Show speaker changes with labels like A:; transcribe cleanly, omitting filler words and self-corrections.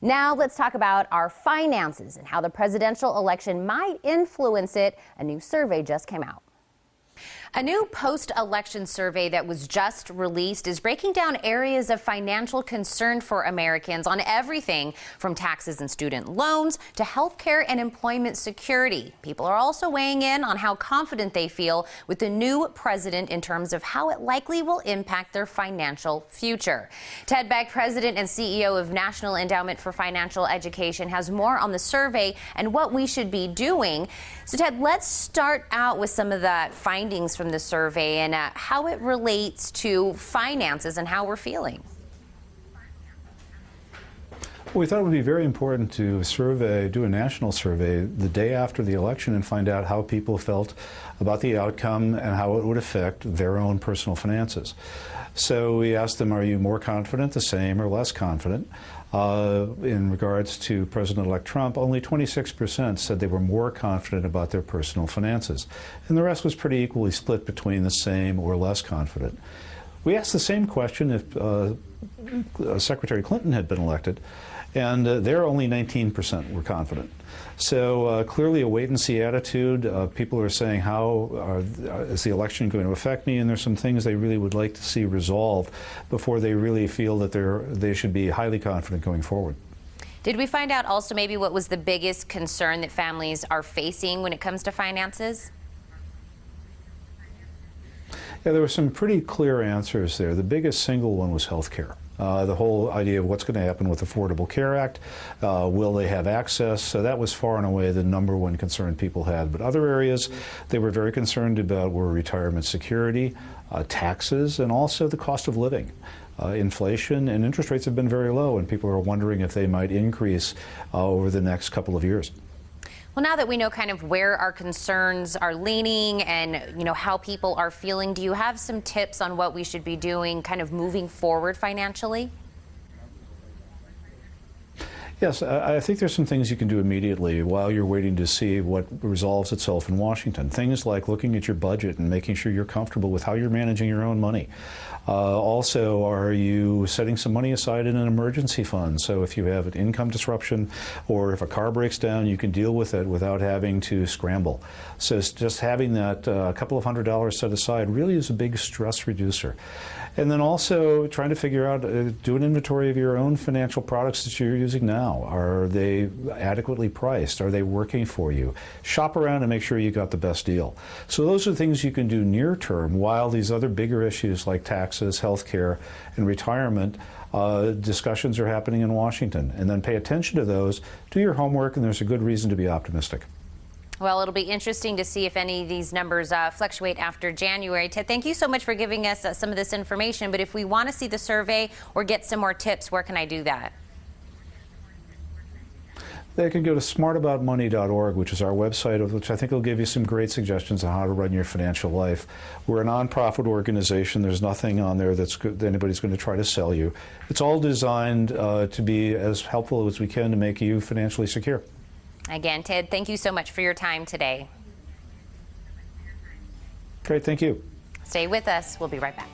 A: Now let's talk about our finances and how the presidential election might influence it. A new survey just came out. A new post-election survey that was just released is breaking down areas of financial concern for Americans on everything from taxes and student loans to health care and employment security. People are also weighing in on how confident they feel with the new president in terms of how it likely will impact their financial future. Ted Beck, president and CEO of National Endowment for Financial Education, has more on the survey and what we should be doing. So Ted, let's start out with some of the findings from the survey and how it relates to finances and how we're feeling.
B: We thought it would be very important to do a national survey the day after the election and find out how people felt about the outcome and how it would affect their own personal finances. So we asked them, are you more confident, the same, or less confident? In regards to President-elect Trump, only 26% said they were more confident about their personal finances, and the rest was pretty equally split between the same or less confident. We asked the same question if Secretary Clinton had been elected, and there only 19% were confident. So clearly a wait-and-see attitude. People are saying, how is the election going to affect me? And there's some things they really would like to see resolved before they really feel that they should be highly confident going forward.
A: Did we find out also maybe what was the biggest concern that families are facing when it comes to finances?
B: Yeah, there were some pretty clear answers there. The biggest single one was health care. The whole idea of what's going to happen with the Affordable Care Act, will they have access? So that was far and away the #1 concern people had. But other areas they were very concerned about were retirement security, taxes, and also the cost of living. Inflation and interest rates have been very low, and people are wondering if they might increase over the next couple of years.
A: Well, now that we know kind of where our concerns are leaning and, how people are feeling, do you have some tips on what we should be doing kind of moving forward financially?
B: Yes, I think there's some things you can do immediately while you're waiting to see what resolves itself in Washington. Things like looking at your budget and making sure you're comfortable with how you're managing your own money. Also, are you setting some money aside in an emergency fund? So if you have an income disruption or if a car breaks down, you can deal with it without having to scramble. So just having that couple of $100s set aside really is a big stress reducer. And then also trying to figure out, do an inventory of your own financial products that you're using now. Are they adequately priced? Are they working for you? Shop around and make sure you got the best deal. So those are things you can do near term while these other bigger issues like taxes, health care, and retirement discussions are happening in Washington. And then pay attention to those, do your homework, and there's a good reason to be optimistic.
A: Well, it'll be interesting to see if any of these numbers fluctuate after January. Ted, thank you so much for giving us some of this information. But if we want to see the survey or get some more tips, where can I do that?
B: They can go to smartaboutmoney.org, which is our website, which I think will give you some great suggestions on how to run your financial life. We're a nonprofit organization. There's nothing on there that anybody's going to try to sell you. It's all designed to be as helpful as we can to make you financially secure.
A: Again, Ted, thank you so much for your time today.
B: Great, thank you.
A: Stay with us. We'll be right back.